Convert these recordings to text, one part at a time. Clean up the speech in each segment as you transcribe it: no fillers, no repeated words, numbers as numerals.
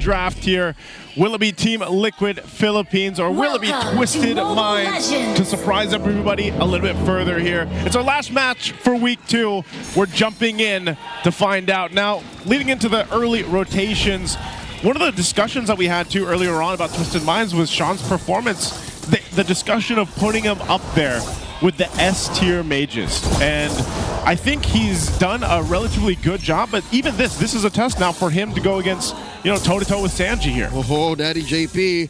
draft here. Will it be Team Liquid Philippines or will it be Twisted Minds to surprise everybody a little bit further here? It's our last match for week 2. We're jumping in to find out. Now, leading into the early rotations, one of the discussions that we had too earlier on about Twisted Minds was Sean's performance. The discussion of putting him up there with the S-tier mages. And I think he's done a relatively good job, but even this is a test now for him to go against, you know, toe-to-toe with Sanji here. Oh, Daddy JP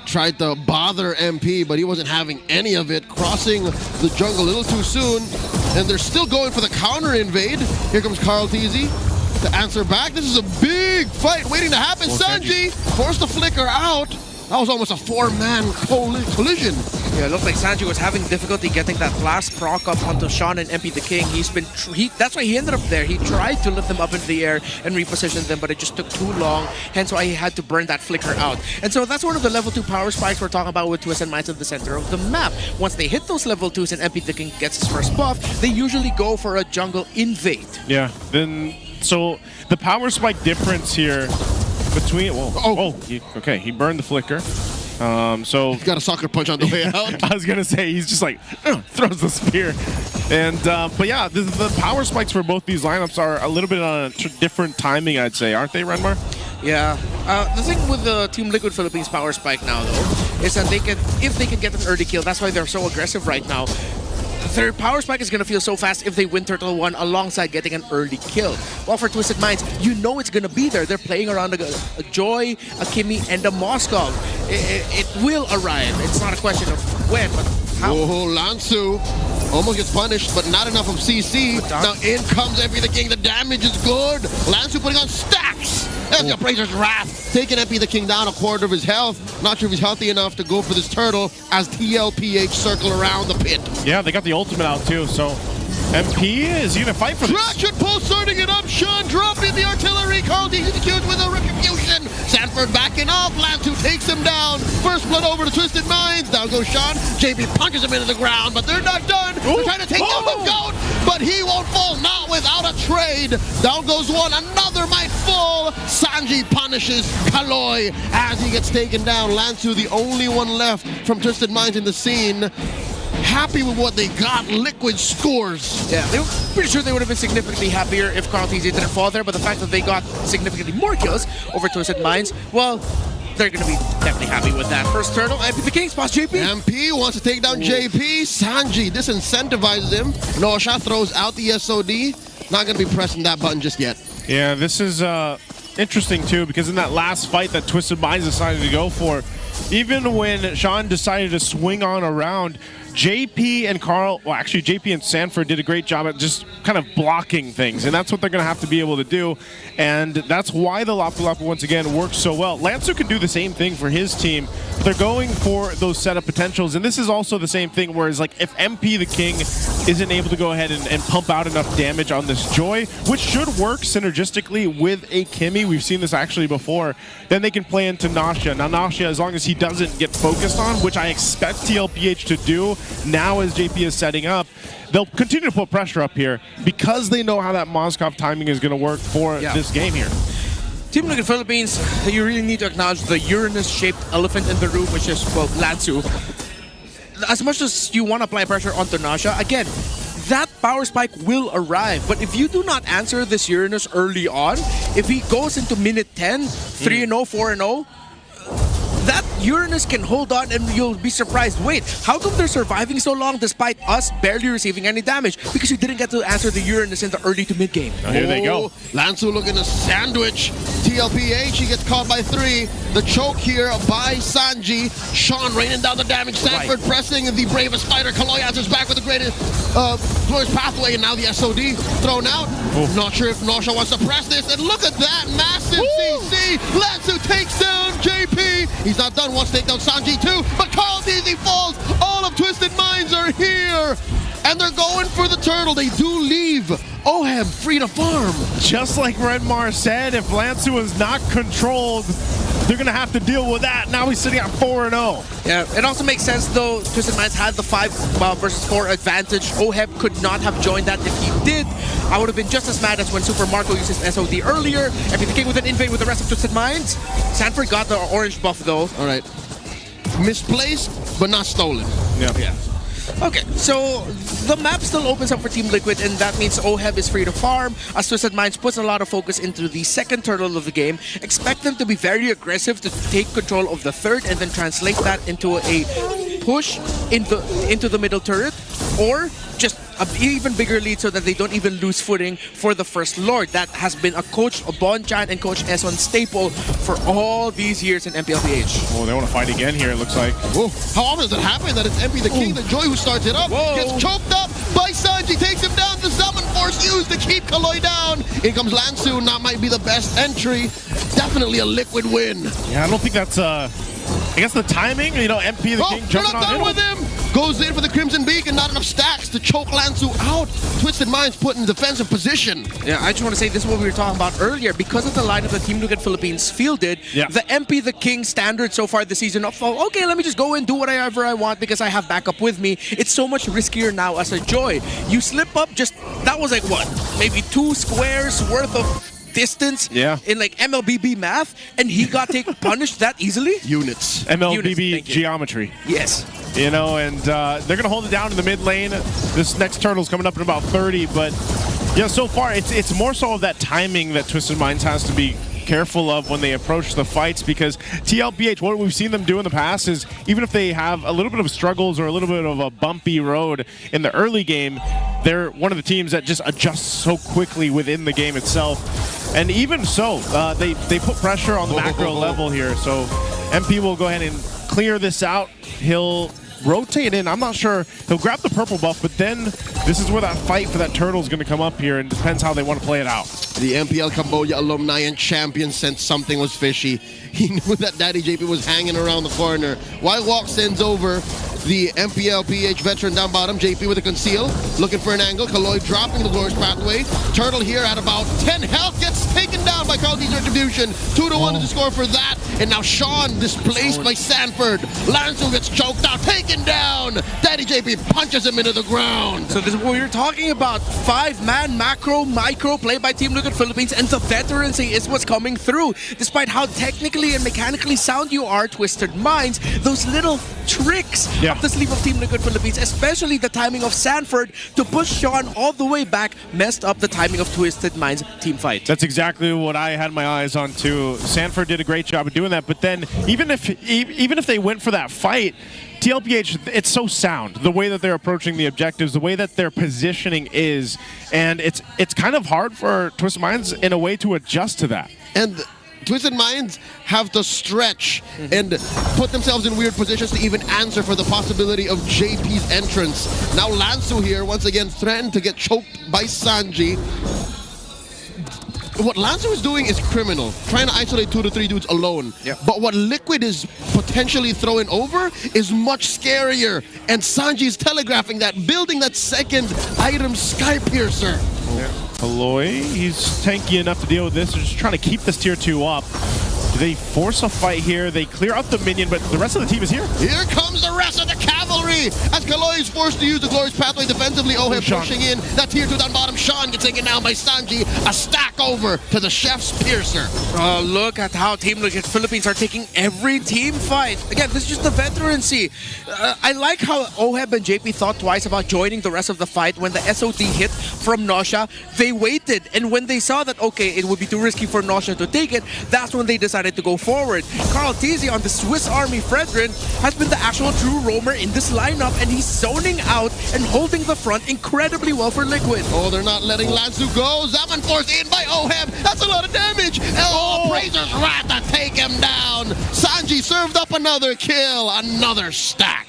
tried to bother MP, but he wasn't having any of it, crossing the jungle a little too soon, and they're still going for the counter invade. Here comes Carl TZ to answer back. This is a big fight waiting to happen. Sanji forced the flicker out. That was almost a 4-man collision. Yeah, it looked like Sanji was having difficulty getting that last proc up onto Sean and MP the King. That's why he ended up there. He tried to lift them up into the air and reposition them, but it just took too long. Hence why he had to burn that flicker out. And so that's one of the level 2 power spikes we're talking about with Twisted Minds at the center of the map. Once they hit those level 2s and MP the King gets his first buff, they usually go for a jungle invade. Yeah, then so the power spike difference here between he burned the flicker. So he's got a soccer punch on the way out. I was gonna say he's just like throws the spear, and but yeah, the power spikes for both these lineups are a little bit on a different timing, I'd say, aren't they, Renmar? Yeah. The thing with the Team Liquid Philippines power spike now, though, is that if they can get an early kill, that's why they're so aggressive right now. Their power spike is going to feel so fast if they win Turtle 1 alongside getting an early kill. While for Twisted Minds, you know it's going to be there. They're playing around a Joy, a Kimmy, and a Moskov. It will arrive. It's not a question of when, but how. Oh, Lansu almost gets punished, but not enough of CC. Now in comes MP the King. The damage is good. Lansu putting on stacks. There's the Brazer's Wrath, taking MP the King down a quarter of his health. Not sure if he's healthy enough to go for this turtle as TLPH circle around the pit. Yeah, they got the ultimate out too, so MP is going to fight for this. Traction pulse starting it up. Sean dropping the artillery. Carl D executed with a retribution. Sanford backing off. Lansu takes him down. First blood over to Twisted Minds. Down goes Sean. JP punches him into the ground, but they're not done. They're trying to take down the GOAT, but he won't fall. Not without a trade. Down goes one. Another might fall. Sanji punishes Kaloy as he gets taken down. Lansu, the only one left from Twisted Minds in the scene. Happy with what they got. Liquid scores. Yeah, they were pretty sure they would have been significantly happier if Carl TZ didn't fall there, but the fact that they got significantly more kills over Twisted Minds, well, they're going to be definitely happy with that. First turtle, MP the King spots JP. MP wants to take down JP. Sanji disincentivizes him. Nosha throws out the SOD. Not going to be pressing that button just yet. Yeah, this is interesting too, because in that last fight that Twisted Minds decided to go for, even when Sean decided to swing on around, JP and Carl, well actually JP and Sanford did a great job at just kind of blocking things, and that's what they're going to have to be able to do, and that's why the Lapu Lapu once again works so well. Lansu can do the same thing for his team, but they're going for those setup potentials, and this is also the same thing, whereas like if MP the King isn't able to go ahead and pump out enough damage on this Joy, which should work synergistically with a Kimmy, we've seen this actually before, then they can play into Nasha. Now Nasha, as long as he doesn't get focused on, which I expect TLPH to do, now as JP is setting up, they'll continue to put pressure up here because they know how that Moskov timing is going to work for this game here. Team Liquid Philippines, you really need to acknowledge the Uranus-shaped elephant in the room, which is, well, Lansu. As much as you want to apply pressure onto Nasha, again, that power spike will arrive. But if you do not answer this Uranus early on, if he goes into minute 10, 3-0, 4-0, that Uranus can hold on and you'll be surprised. Wait, how come they're surviving so long despite us barely receiving any damage? Because you didn't get to answer the Uranus in the early to mid game. Oh, here they go. Lansu looking to sandwich TLPH. He gets caught by 3. The choke here by Sanji. Sean raining down the damage. Sanford pressing the bravest fighter. Kaloy answers back with the greatest glorious pathway, and now the SOD thrown out. Not sure if Nosha wants to press this. And look at that massive CC. Lansu takes down JP. He's not done. Wants to take down Sanji too, but Carl DZ falls. All of Twisted Minds are here. And and they're going for the turtle. They do leave Oheb free to farm. Just like Redmar said, if Lansu is not controlled, they're going to have to deal with that. Now he's sitting at 4-0. Yeah, it also makes sense though. Twisted Minds had the 5 versus 4 advantage. Oheb could not have joined that. If he did, I would have been just as mad as when Super Marco used his SOD earlier. MP the King with an invade with the rest of Twisted Minds. Sanford got the orange buff though. All right. Misplaced, but not stolen. Yeah. Okay, so the map still opens up for Team Liquid, and that means Oheb is free to farm, as Twisted Minds puts a lot of focus into the second turtle of the game. Expect them to be very aggressive to take control of the third and then translate that into a push into the middle turret, or just an even bigger lead so that they don't even lose footing for the First Lord. That has been a Coach Bonchan and Coach Eson staple for all these years in MPLPH. Oh, they want to fight again here, it looks like. Whoa. How often does it happen that it's MP the King, the Joy who starts it up, gets choked up by Sanji, takes him down, the Summon Force used to keep Kaloi down. In comes Lansu, and that might be the best entry. Definitely a Liquid win. Yeah, I don't think that's, I guess the timing, you know, MP the King They're jumping not on done in. with him. Goes in for the Crimson Beacon, not enough stacks to choke Lansu out. Twisted Minds put in defensive position. Yeah, I just want to say this is what we were talking about earlier. Because of the lineup that Team Liquid Philippines fielded, the MP the King standard so far this season of, okay, let me just go in, do whatever I want because I have backup with me. It's so much riskier now as a Joy. You slip up, that was like what? Maybe 2 squares worth of distance in like MLBB math, and he got punished that easily? Units. MLBB geometry. Yes. You know, and they're going to hold it down in the mid lane. This next turtle's coming up in about 30, but yeah, so far it's more so of that timing that Twisted Minds has to be careful of when they approach the fights, because TLPH, what we've seen them do in the past is even if they have a little bit of struggles or a little bit of a bumpy road in the early game, they're one of the teams that just adjusts so quickly within the game itself. And even so, they put pressure on the macro level here, so MP will go ahead and clear this out. He'll rotate in. I'm not sure. He'll grab the purple buff, but then this is where that fight for that turtle is going to come up here, and depends how they want to play it out. The MPL Cambodia alumni and champion sensed something was fishy. He knew that Daddy JP was hanging around the corner. Walk sends over the MPL PH veteran down bottom. JP with a conceal, looking for an angle. Kaloi dropping the glorious pathway. Turtle here at about 10 health gets taken down by Carl D's retribution. 2-1 is the score for that. And now Sean displaced by Sanford. Lansu gets choked out, taken down. Daddy JP punches him into the ground. So this is what we were talking about. 5-man macro, micro play by Team Liquid Philippines, and the veterancy is what's coming through. Despite how technically and mechanically sound you are, Twisted Minds, those little tricks up the sleeve of Team Liquid Philippines, especially the timing of Sanford to push Sean all the way back, messed up the timing of Twisted Minds' team fight. That's exactly what I had my eyes on too. Sanford did a great job of doing that, but then even if they went for that fight, TLPH, it's so sound, the way that they're approaching the objectives, the way that their positioning is, and it's kind of hard for Twisted Minds in a way to adjust to that. And Twisted Minds have to stretch and put themselves in weird positions to even answer for the possibility of JP's entrance. Now Lansu here, once again, threatened to get choked by Sanji. What Lansu is doing is criminal, trying to isolate 2 to 3 dudes alone. But what Liquid is potentially throwing over is much scarier. And Sanji's telegraphing that, building that second item, Sky Piercer. Kaloi, he's tanky enough to deal with this. They're just trying to keep this tier 2 up. Do they force a fight here? They clear out the minion, but the rest of the team is here. Here comes the rest of the cavalry as Kaloi is forced to use the glorious pathway defensively. Oheb pushing in. That tier 2 down bottom. Sean gets taken down by Sanji. A stack over to the Chef's Piercer. Look at how Team Liquid Philippines are taking every team fight. Again, this is just the veterancy. I like how Oheb and JP thought twice about joining the rest of the fight. When the SOD hit from Nausea, they waited. And when they saw that, okay, it would be too risky for Nausea to take it, that's when they decided to go forward. Carl Tizzy on the Swiss Army Fredrin has been the actual true roamer in this lineup, and he's zoning out and holding the front incredibly well for Liquid. Oh, they're not letting Lansu go. Zaman forced in by Oheb. That's a lot of damage. Brazer's Wrath to take him down. Sanji served up another kill, another stack.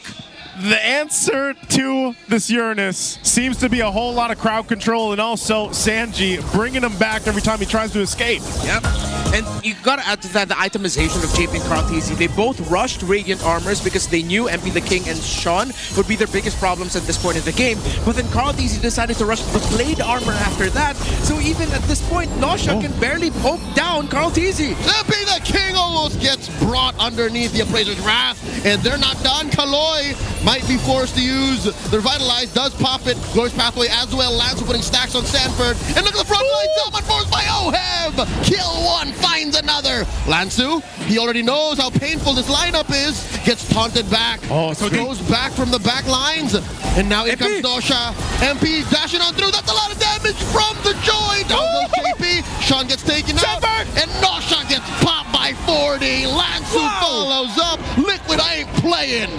The answer to this Uranus seems to be a whole lot of crowd control and also Sanji bringing him back every time he tries to escape. Yep. And you gotta add to that the itemization of JP and Carl TZ. They both rushed Radiant Armors because they knew MP the King and Sean would be their biggest problems at this point in the game. But then Carl TZ decided to rush the Blade Armor after that. So even at this point, Nausha can barely poke down Carl TZ. MP the King almost gets brought underneath the Appraiser's Wrath, and they're not done. Kaloi might be forced to use the Revitalize, does pop it. Glorious Pathway as well. Lance putting stacks on Sanford. And look at the front line, Selman forced by Oheb. Kill one, finds another. Lansu, he already knows how painful this lineup is. Gets taunted back. So goes back from the back lines. And now here comes Nausha. MP dashing on through. That's a lot of damage from the Joy. Down goes JP. Sean gets taken out. And Nausha gets popped by 40. Lansu follows up. Liquid ain't playing.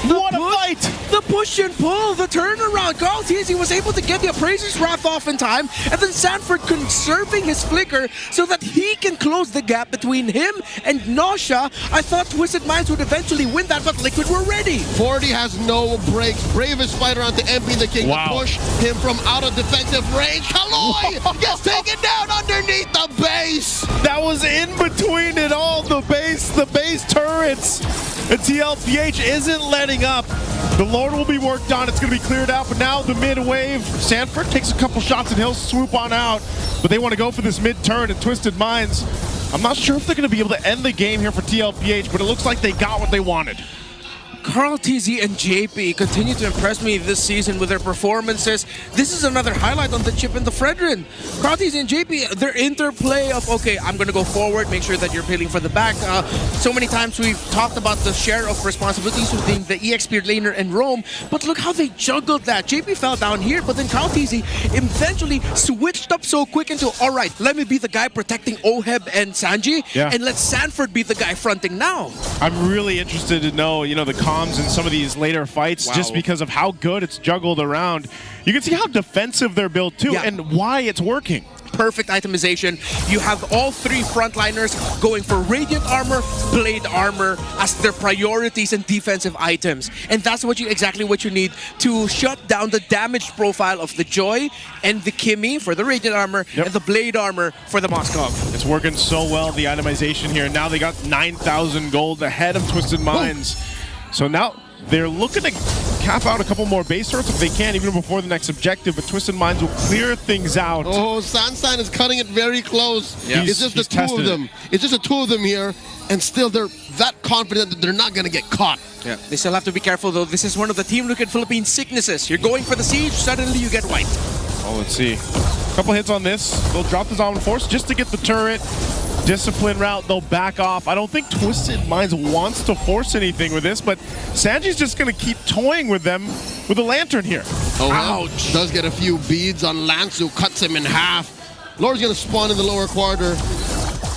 What a fight! The push and pull, the turnaround. Carl TZ was able to get the Appraiser's Wrath off in time, and then Sanford conserving his flicker so that he can close the gap between him and Nausha. I thought Twisted Minds would eventually win that, but Liquid were ready. 40 has no breaks. Bravest fighter on the MP the King to push him from out of defensive range. Kaloi gets taken down underneath the base. That was in between it all. The base turrets. And TLPH isn't letting up. The Lord will be worked on. It's going to be cleared out. But now the mid wave. Sanford takes a couple shots and he'll swoop on out. But they want to go for this mid turn and Twisted Minds. I'm not sure if they're going to be able to end the game here for TLPH, but it looks like they got what they wanted. Carl TZ and JP continue to impress me this season with their performances. This is another highlight on the chip and the Fredrin. Carl TZ and JP, their interplay of, okay, I'm going to go forward, make sure that you're peeling for the back. So many times we've talked about the share of responsibilities between the EXP laner and Roam, but look how they juggled that. JP fell down here, but then Carl TZ eventually switched up so quick into, all right, let me be the guy protecting Oheb and Sanji, and let Sanford be the guy fronting now. I'm really interested to know, the comms in some of these later fights just because of how good it's juggled around. You can see how defensive they're built too and why it's working. Perfect itemization. You have all three frontliners going for Radiant Armor, Blade Armor as their priorities and defensive items. And that's exactly what you need to shut down the damage profile of the Joy and the Kimmy for the Radiant Armor and the Blade Armor for the Moskov. It's working so well, the itemization here. Now they got 9,000 gold ahead of Twisted Minds. So now they're looking to cap out a couple more base turrets if they can, even before the next objective, but Twisted Minds will clear things out. Oh, Sunshine is cutting it very close. Yeah. It's just the two of them. It's just the two of them here, and still they're that confident that they're not going to get caught. Yeah, they still have to be careful though. This is one of the Team Liquid Philippines sicknesses. You're going for the siege, suddenly you get wiped. Oh, let's see. A couple hits on this. They'll drop the Zombie Force just to get the turret. Discipline route, they'll back off. I don't think Twisted Minds wants to force anything with this, but Sanji's just going to keep toying with them with a lantern here. Oh, ouch. Does get a few beads on Lance, who cuts him in half. Lord's going to spawn in the lower quarter.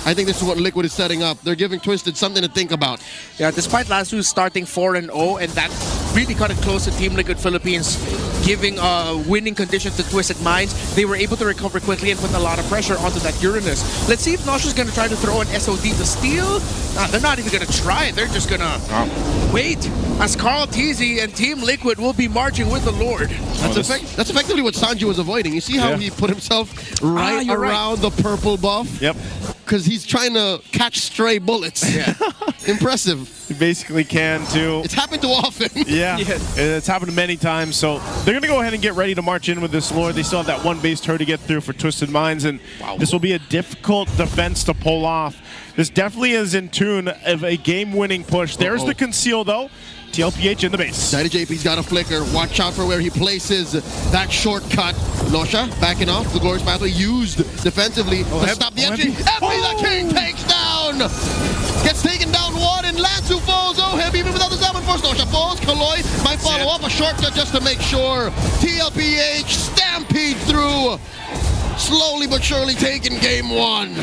I think this is what Liquid is setting up. They're giving Twisted something to think about. Yeah, despite Lasu starting 4-0, and that really cut it close to Team Liquid Philippines, giving winning conditions to Twisted Minds, they were able to recover quickly and put a lot of pressure onto that Uranus. Let's see if Nausha's going to try to throw an SOD to steal. They're not even going to try it. They're just going to wait as Carl TZ and Team Liquid will be marching with the Lord. That's effectively what Sanji was avoiding. You see how he put himself right around the purple buff? Yep. Because he's trying to catch stray bullets. Yeah. Impressive. He basically can too. It's happened too often. Yeah, it's happened many times. So they're going to go ahead and get ready to march in with this Lord. They still have that one base turret to get through for Twisted Minds, and this will be a difficult defense to pull off. This definitely is in tune of a game-winning push. There's the conceal though. TLPH in the base. Daddy JP's got a flicker. Watch out for where he places that shortcut. Nausha backing off. The Glorious Pathway used defensively to stop the entry. MP the King takes down. Gets taken down one, and Lansu falls. Oheb even without the Zaman Force. Nausha falls. Kaloi might follow up a shortcut just to make sure. TLPH stampede through. Slowly but surely taking game one.